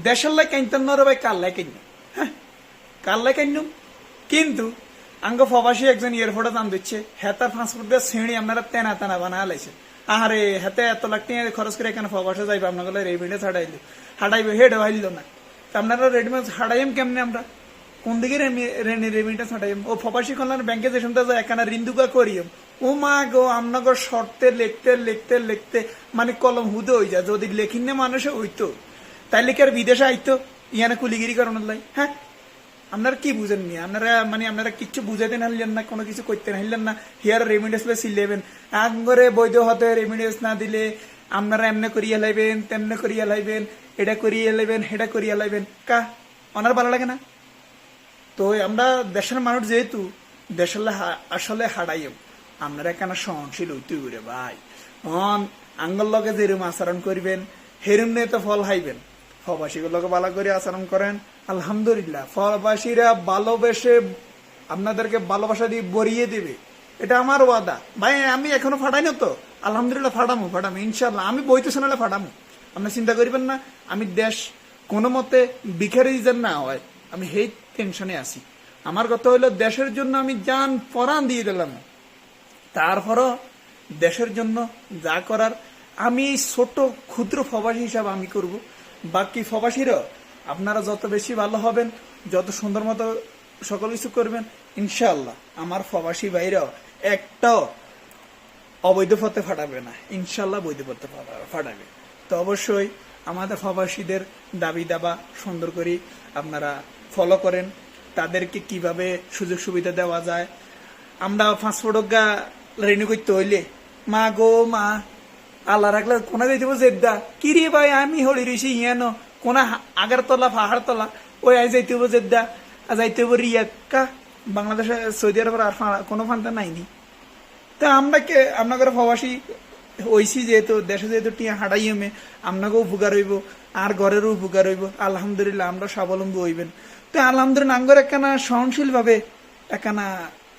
দেশের লাই কাইনতাম না রে ভাই, কাল্লাই কাইন, হ্যাঁ কাল্লাই কাইনুম। কিন্তু আঙ্গ প্রবাসী একজন এয়ারপোর্টে দাম দিচ্ছে, হেতার পাসপোর্ট দিয়ে শ্রেণী আপনারা তেনা তেনা বানা লাইছে। আরে হাতে এত লাখ টাকা খরচ করে এখানে প্রবাসে যাইবে, আপনার রেমিডেন্স হাঁটাইলো, হাঁটাইবে হেডে হাইল না। আপনারা রেডিমেন্স হাঁটাইম কেমনে, আমরা কোন দিকে রেমিডেন্স হাঁটাইম? ও প্রবাসী কল্যাণ ব্যাংকে যে শুনতে যায় এখানে রিন্দুকা করিম, ও মা গো আপনাকে শর্তে লিখতে লিখতে লিখতে মানে কলম হুদে হয়ে যায়। যদি লেখিন না মানুষে হইতো তাইলে কি আর বিদেশে আইতো ইয়ানা কুলিগিরি করানোর লাই? হ্যাঁ আপনারা কি বুঝেন নি? আপনারা মানে আপনারা কিচ্ছু বুঝাইতে নাহলেন না, কোনো কিছু করতে নাহলেন না, হিয়ার রেমিডেন্স সিলেবেন আঙ্গরে বৈধ হতে রেমিডেন্স না দিলে আপনারা এমনে করিয়া লাইবেন, তেমনে করিয়া লাইবেন, এটা করিয়া লাইবেন, হেটা করিয়া লাইবেন। কা ওনার ভালো লাগে না? তো আমরা দেশের মানুষ যেহেতু দেশের আসলে হারাইম, আপনারা কেন সহনশীল হইতে ঘুরে ভাই। আঙ্গল লগে যেরম আচরণ করবেন হেরম নিয়ে তো ফল হাইবেন। প্রবাসীগুলোকে ভালো করে আচরণ করেন, আলহামদুলিল্লাহ প্রবাসীরা ভালোবেসে আপনাদেরকে ভালোবাসা দিয়ে বরিয়ে দিবে, এটা আমার ওয়াদা ভাই। আমি এখনো ফাটাই না তো, আলহামদুলিল্লাহ ফাটামো ইনশাল্লাহ। আমি বইতে শোনালে ফাটামো, আপনি চিন্তা করবেন না। আমি দেশ কোনো মতে বিখারি যেন না হয়, আমি সেই টেনশনে আছি। আমার কথা হইলো দেশের জন্য আমি জান পরাণ দিয়ে দিলাম, তারপরও দেশের জন্য যা করার আমি এই ছোট ক্ষুদ্র প্রবাসী হিসাবে আমি করব। বাকি প্রবাসীরা আপনারা যত বেশি ভালো হবেন, যত সুন্দর মতো সকল কিছু করবেন, ইনশাআল্লাহ আমার প্রবাসী ভাইরাও একটাও অবৈধ পথে ফাটাবে না, ইনশাআল্লাহ বৈধ পথে ফাটাবে। তো অবশ্যই আমাদের প্রবাসীদের দাবি দাবা সুন্দর করে আপনারা ফলো করেন, তাদেরকে কিভাবে সুযোগ সুবিধা দেওয়া যায়। আমরা পাসপোর্ট রেনিউ করতে হইলে মা গো মা আল্লাহ রাখলে কোনা যাইতে জেদ্দা কি রে ভাই, আমি হলি রয়েছি ইয়ানো কোনা আগারতলা পাহাড়তলা, ওই আই যাইতে হবো জেদ্দা, যাইতে হবো রিয়াক্কা। বাংলাদেশে সৌদি আরবের আর কোনো ফান্তা নাইনি। তা আমরা কে আপনাদের প্রবাসী হইছি যেহেতু, দেশে যেহেতু টিয়া হাঁটাইমে আপনাকেও উপকার হইব আর ঘরেরও উপকার হইব। আলহামদুলিল্লাহ আমরা স্বাবলম্বী হইবেন। তো আলহামদুলিল্লাহ আঙ্গর একখানা সহনশীল ভাবে একখানা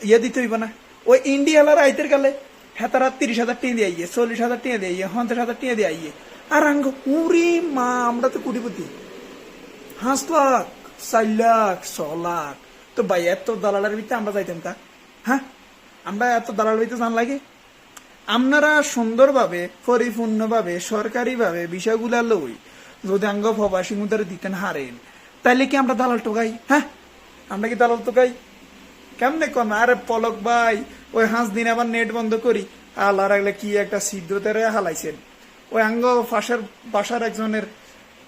ইয়ে দিতে হইব না। ওই ইন্ডিয়ালার আইতের কালে হেতারা 30,000 টাকা দিয়ে আইয়ে, 40,000 টাকা দিয়ে আইয়ে, 50,000 টাকা দিয়ে আইয়ে। আর আঙ্গ উরি মা আমরা তো কোটিপতি, 5 লাখ 4 লাখ 6 লাখ। তো ভাই এত দালালের ভিতরে আমরা যাইতাম তা? হ্যাঁ আমরা এত দালাল ভিতরে জান লাগে? আপনারা সুন্দরভাবে পরিপূর্ণভাবে সরকারিভাবে বিষয়গুলা লই যদি আঙ্গ প্রবাসী মুদারে দিতেন হারেন, তাইলে কি আমরা দালাল টোকাই? হ্যাঁ আমরা কি দালাল টোকাই? কেমনে কন? আরে পলক ভাই ওই 5 দিন আবার নেট বন্ধ করি, আল্লাহ রাখলে কি একটা সিদ্ধতারে হালাইছেন। ওই আঙ্গ পাশের বাসার একজনের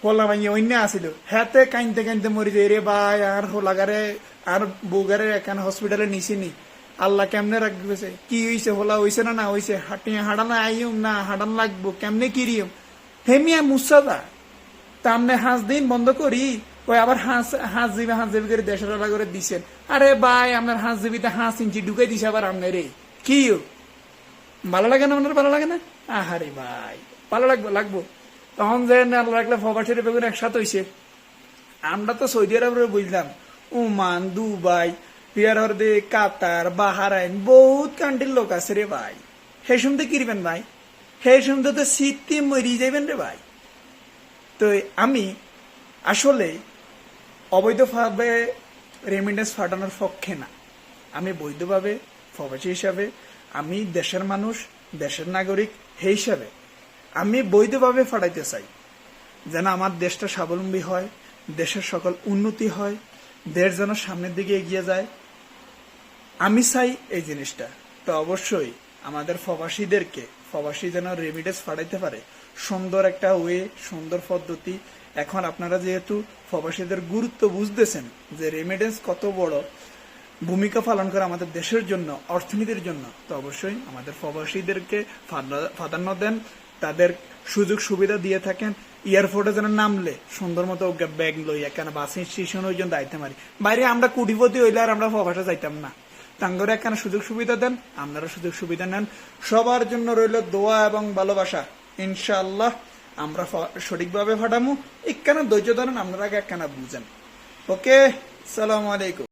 হোলা ভাইয়ে অন্য আসিল, হাতে কাইনতে কাইনতে মরি যায় রে ভাই, আর হোলাগারে আর বউগারে এখানে হসপিটালে নিছিনি। আল্লাহ কেমনে রাখবে? কি হইছে? হোলা হইছে না হইছে? হাঁটানো আইম না হাঁটান লাগবো কেমনে কিরিম হেমিয়া মুসাদা তামনে 5 দিন বন্ধ করি, ওই আবার হাঁস জিবি করে দেশের করে দিছেন। আরে ভাই আপনার 5 জিবিতে 5 ইঞ্চি ঢুকাই দিছে আবার আপনার রে, কি ভালো লাগে না? আপনার ভালো লাগে না? আহারে ভাই ভালো লাগবো তখন যে আল্লাহ রাখলে প্রবাসীর বেগুন একসাথে হইছে। আমরা তো সৌদি আরবে বুঝলাম, ওমান, দুবাই, দে কাতার, বাহারাইন বহুত কান্ট্রির লোক আছে রে ভাই। হে শুনতে কিরবেন ভাই? হে শুনতে তো শীতে মরি যাবেন রে ভাই। তো আমি আসলে অবৈধভাবে রেমিডেন্স ফাটানোর পক্ষে না, আমি বৈধভাবে প্রবাসী হিসাবে, আমি দেশের মানুষ, দেশের নাগরিক হে হিসাবে আমি বৈধভাবে ফাটাইতে চাই, যেন আমার দেশটা স্বাবলম্বী হয়, দেশের সকল উন্নতি হয়, দেশ যেন সামনের দিকে এগিয়ে যায়, আমি চাই এই জিনিসটা। তো অবশ্যই আমাদের প্রবাসী যেন রেমিডেন্স ফাটাইতে পারে, সুন্দর একটা ওয়ে, সুন্দর পদ্ধতি। এখন আপনারা যেহেতু প্রবাসীদের গুরুত্ব বুঝতেছেন যে রেমিডেন্স কত বড় ভূমিকা পালন করে আমাদের দেশের জন্য, অর্থনীতির জন্য, তো অবশ্যই আমাদের প্রবাসীদেরকে প্রাধান্য দেন, তাদের সুযোগ সুবিধা দিয়ে থাকেন। এয়ারপোর্টে যেন নামলে সুন্দর মতো ব্যাগ লই একখানা বাস স্টেশন ওই জন্য দায়িত্ব মারি। বাইরে আমরা কোটিপতি হইলে আর আমরা প্রবাসে যাইতাম না। তাঙ্গরে একখানা সুযোগ সুবিধা দেন, আপনারা সুযোগ সুবিধা নেন। সবার জন্য রইল দোয়া এবং ভালোবাসা। ইনশাআল্লাহ আমরা সঠিকভাবে ফাটামু। একখানা ধৈর্য ধরেন, আপনারা একখানা বুঝেন। ওকে, সালাম আলাইকুম।